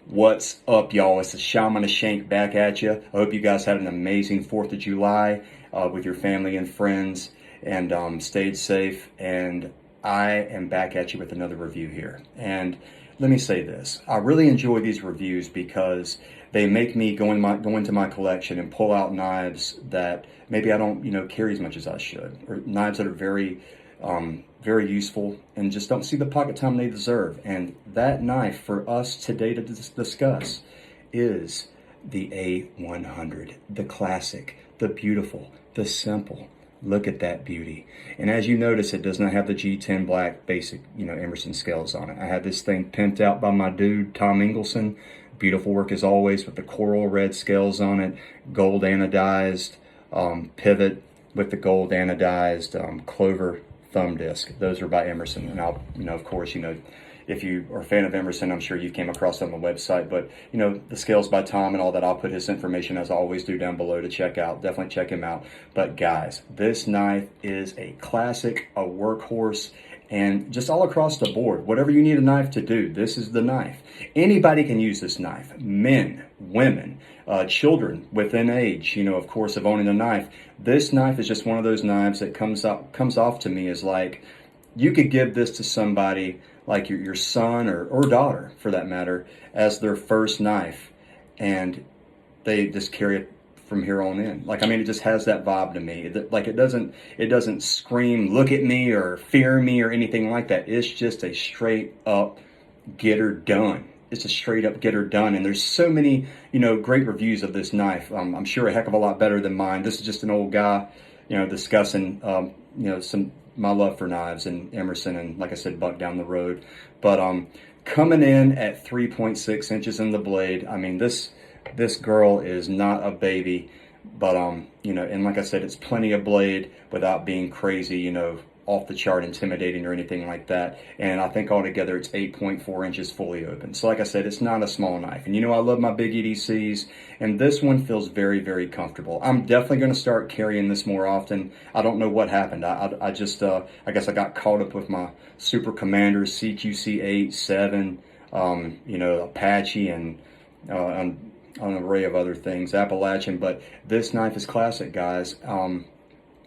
What's up, y'all? It's the Shaman of Shank back at you. I hope you guys had an amazing 4th of July with your family and friends and stayed safe. And I am back at you with another review here. And let me say this. I really enjoy these reviews because they make me go into my collection and pull out knives that maybe I don't, carry as much as I should, or knives that are very useful and just don't see the pocket time they deserve. And that knife for us today to discuss is the A-100, the classic, the beautiful, the simple. Look at that beauty. And as you notice, it does not have the G10 black basic, Emerson scales on it. I had this thing pimped out by my dude, Tom Engelson. Beautiful work as always with the coral red scales on it, gold anodized pivot with the gold anodized clover thumb disc. Those are by Emerson. And I'll, of course, if you are a fan of Emerson, I'm sure you came across it on the website, but the scales by Tom and all that, I'll put his information, as I always do, down below to check out. Definitely check him out. But guys, this knife is a classic, a workhorse, and just all across the board, whatever you need a knife to do, this is the knife. Anybody can use this knife. Men, women, children within age, of course, of owning a knife. This knife is just one of those knives that comes off to me as like, you could give this to somebody like your son or daughter, for that matter, as their first knife, and they just carry it from here on in. Like, I mean, it just has that vibe to me. It doesn't scream, look at me, or fear me, or anything like that. It's just a straight up get her done. It's a straight up get her done. And there's so many, great reviews of this knife. I'm sure a heck of a lot better than mine. This is just an old guy, discussing, my love for knives and Emerson, and like I said, buck down the road. But coming in at 3.6 inches in the blade, I mean, this girl is not a baby, but and like I said, it's plenty of blade without being crazy, off the chart intimidating or anything like that. And I think altogether it's 8.4 inches fully open. So like I said, it's not a small knife. And I love my big EDCs, and this one feels very, very comfortable. I'm definitely going to start carrying this more often. I don't know what happened. I just, I guess I got caught up with my Super Commanders, CQC 8, 7, Apache, and an array of other things, Appalachian. But this knife is classic, guys.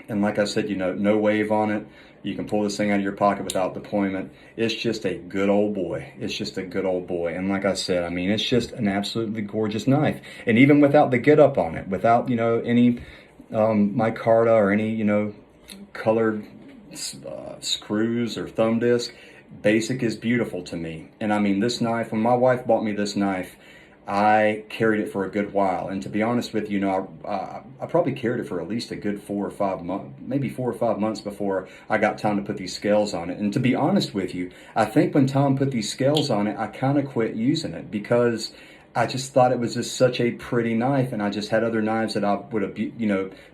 And like I said, no wave on it. You can pull this thing out of your pocket without deployment. It's just a good old boy. It's just a good old boy. And like I said, I mean, it's just an absolutely gorgeous knife. And even without the get up on it, without, any micarta or any, colored screws or thumb disc, basic is beautiful to me. And I mean, this knife, when my wife bought me this knife, I carried it for a good while, and to be honest with you, I probably carried it for at least a good 4 or 5 months, maybe 4 or 5 months before I got time to put these scales on it. And to be honest with you, I think when Tom put these scales on it, I kind of quit using it because I just thought it was just such a pretty knife, and I just had other knives that I would have,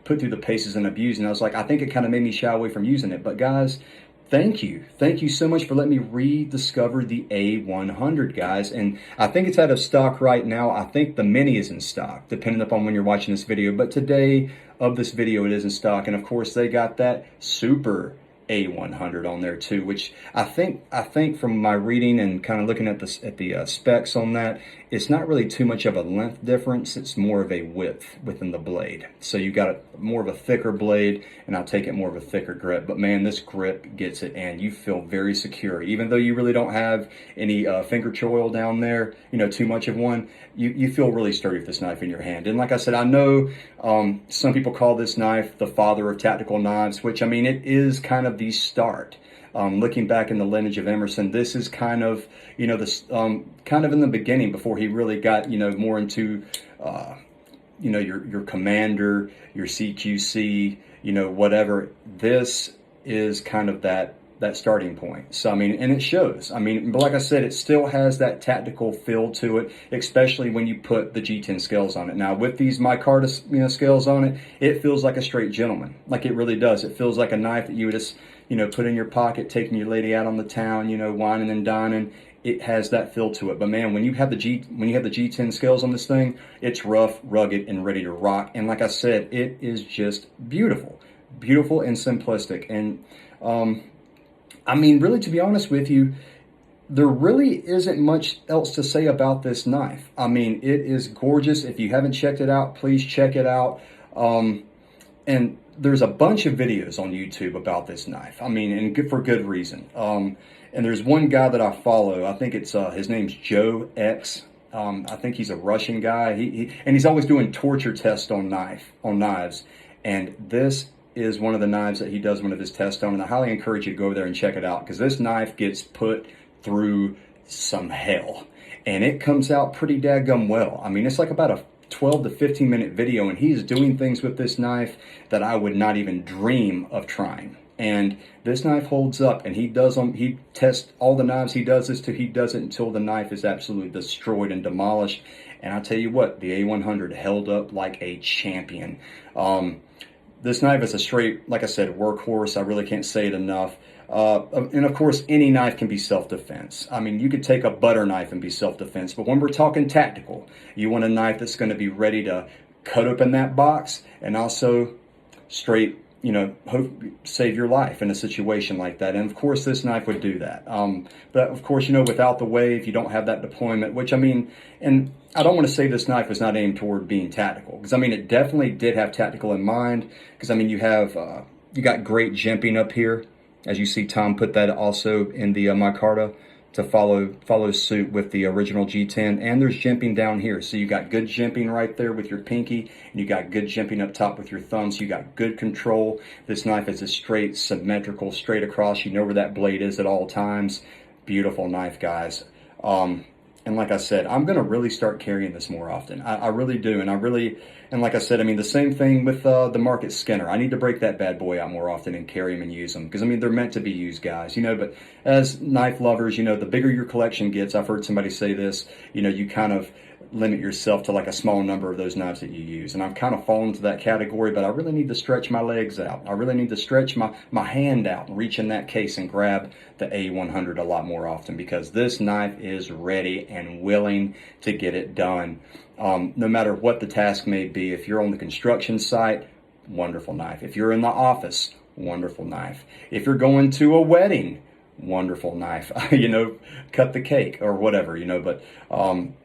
put through the paces and abuse, and I was like, I think it kind of made me shy away from using it. But guys, thank you so much for letting me rediscover the A-100, guys. And I think it's out of stock right now. I think the mini is in stock, depending upon when you're watching this video. But today of this video, it is in stock. And of course, they got that super A-100 on there too, which I think from my reading and kind of looking at the specs on that, it's not really too much of a length difference. It's more of a width within the blade. So you got more of a thicker blade, and I'll take it more of a thicker grip. But man, this grip gets it, and you feel very secure. Even though you really don't have any finger choil down there, too much of one, you feel really sturdy with this knife in your hand. And like I said, I know some people call this knife the father of tactical knives, which, I mean, it is kind of the start. Looking back in the lineage of Emerson, this is kind of, this kind of in the beginning before he really got, more into, your Commander, your CQC, whatever. This is kind of that starting point. So, I mean, and it shows. I mean, but like I said, it still has that tactical feel to it, especially when you put the G10 scales on it. Now, with these micarta, scales on it, it feels like a straight gentleman. Like, it really does. It feels like a knife that you would just, put in your pocket, taking your lady out on the town, whining and dining. It has that feel to it. But man, when you have the G10 scales on this thing, it's rough, rugged, and ready to rock. And like I said, it is just beautiful and simplistic. And I mean, really, to be honest with you, there really isn't much else to say about this knife. I mean, it is gorgeous. If you haven't checked it out, please check it out. And there's a bunch of videos on YouTube about this knife. I mean, and good, for good reason. And there's one guy that I follow. I think it's his name's Joe X. I think he's a Russian guy. And he's always doing torture tests on knives. And this is one of the knives that he does one of his tests on. And I highly encourage you to go over there and check it out, because this knife gets put through some hell, and it comes out pretty daggum well. I mean, it's like about a 12 to 15 minute video, and he's doing things with this knife that I would not even dream of trying. And this knife holds up, and he tests all the knives he does this to. He does it until the knife is absolutely destroyed and demolished. And I tell you what, the A-100 held up like a champion. This knife is a straight, like I said, workhorse. I really can't say it enough. And of course, any knife can be self-defense. I mean, you could take a butter knife and be self-defense, but when we're talking tactical, you want a knife that's going to be ready to cut open that box and also straight, save your life in a situation like that. And of course, this knife would do that. But of course, without the wave, you don't have that deployment, which I mean, and I don't want to say this knife was not aimed toward being tactical, because I mean, it definitely did have tactical in mind, because I mean, you got great jimping up here. As you see, Tom put that also in the micarta to follow suit with the original G10, and there's jimping down here. So you got good jimping right there with your pinky, and you got good jimping up top with your thumb, so you got good control. This knife is a straight, symmetrical, straight across. You know where that blade is at all times. Beautiful knife, guys. And like I said, I'm going to really start carrying this more often. I really do. And like I said, I mean, the same thing with the Market Skinner. I need to break that bad boy out more often and carry them and use them. Because, I mean, they're meant to be used, guys. But as knife lovers, the bigger your collection gets, I've heard somebody say this, you kind of limit yourself to like a small number of those knives that you use. And I've kind of fallen into that category, but I really need to stretch my legs out. I really need to stretch my hand out and reach in that case and grab the A-100 a lot more often, because this knife is ready and willing to get it done. No matter what the task may be. If you're on the construction site, wonderful knife. If you're in the office, wonderful knife. If you're going to a wedding, wonderful knife. Cut the cake or whatever, but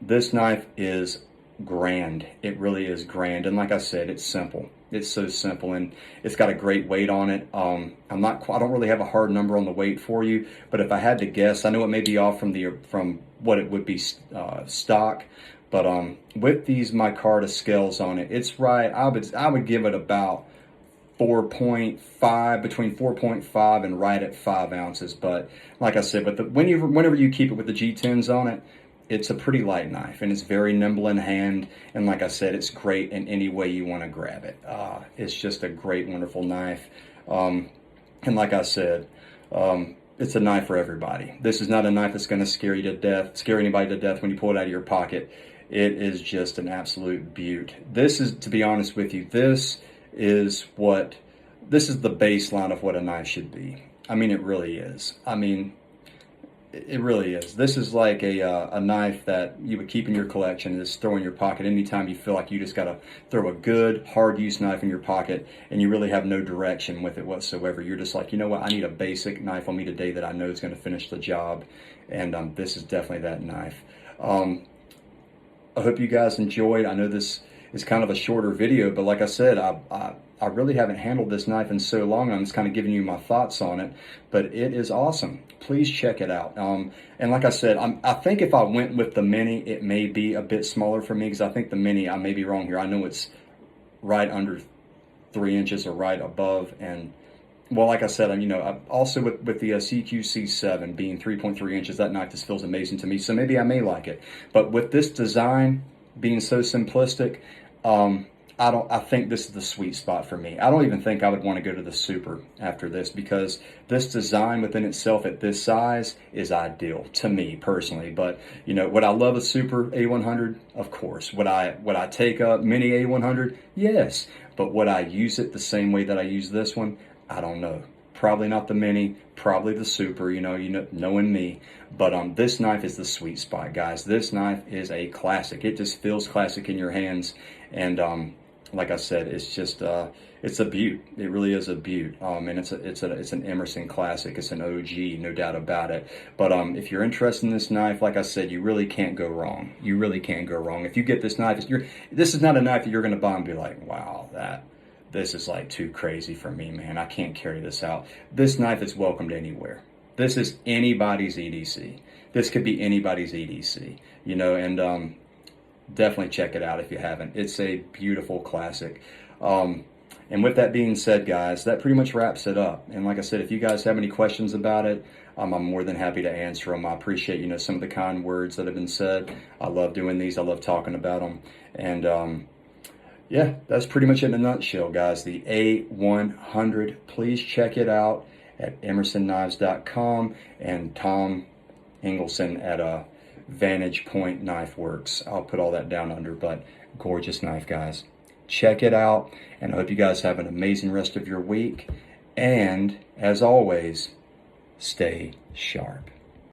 this knife is grand. It really is grand. And like I said, it's simple. It's so simple, and it's got a great weight on it. I don't really have a hard number on the weight for you, but if I had to guess, I know it may be off from what it would be stock, but with these micarta scales on it, it's right. I would give it about 4.5, between 4.5 and right at 5 ounces. But like I said, whenever you keep it with the G10s on it, it's a pretty light knife, and it's very nimble in hand. And like I said, it's great in any way you want to grab it. It's just a great, wonderful knife. And like I said, it's a knife for everybody. This is not a knife that's going to scare anybody to death when you pull it out of your pocket. It is just an absolute beaut. This is, to be honest with you, this is the baseline of what a knife should be. I mean, it really is. I mean, it really is. This is like a knife that you would keep in your collection and just throw in your pocket anytime you feel like you just got to throw a good, hard-use knife in your pocket and you really have no direction with it whatsoever. You're just like, you know what, I need a basic knife on me today that I know is going to finish the job. And this is definitely that knife. I hope you guys enjoyed. I know this is kind of a shorter video, but like I said, I really haven't handled this knife in so long. I'm just kind of giving you my thoughts on it, but it is awesome. Please check it out. And like I said, I think if I went with the Mini, it may be a bit smaller for me, because I think the Mini, I may be wrong here. I know it's right under 3 inches or right above. And well, like I said, also with the CQC7 being 3.3 inches, that knife just feels amazing to me. So maybe I may like it. But with this design being so simplistic, I think this is the sweet spot for me. I don't even think I would want to go to the Super after this, because this design within itself at this size is ideal to me personally. But would I love a Super A100? Of course. Would I take a Mini A100? Yes. But would I use it the same way that I use this one? I don't know. Probably not the Mini, probably the Super, knowing me. But this knife is the sweet spot, guys. This knife is a classic. It just feels classic in your hands. And like I said, it's just it's a beaut. It really is a beaut, and it's an Emerson classic. It's an OG, no doubt about it. But if you're interested in this knife, like I said, you really can't go wrong. You really can't go wrong. If you get this knife, this is not a knife that you're going to buy and be like, wow, this is like too crazy for me, man. I can't carry this out. This knife is welcomed anywhere. This is anybody's EDC. This could be anybody's EDC, you know, and definitely check it out if you haven't. It's a beautiful classic. And with that being said, guys, that pretty much wraps it up. And like I said, if you guys have any questions about it, I'm more than happy to answer them. I appreciate, you know, some of the kind words that have been said. I love doing these. I love talking about them. And yeah, that's pretty much it in a nutshell, guys. The A-100. Please check it out at emersonKnives.com and Tom Engelson at vantagepointknifeworks. I'll put all that down under, but gorgeous knife, guys. Check it out, and I hope you guys have an amazing rest of your week. And as always, stay sharp.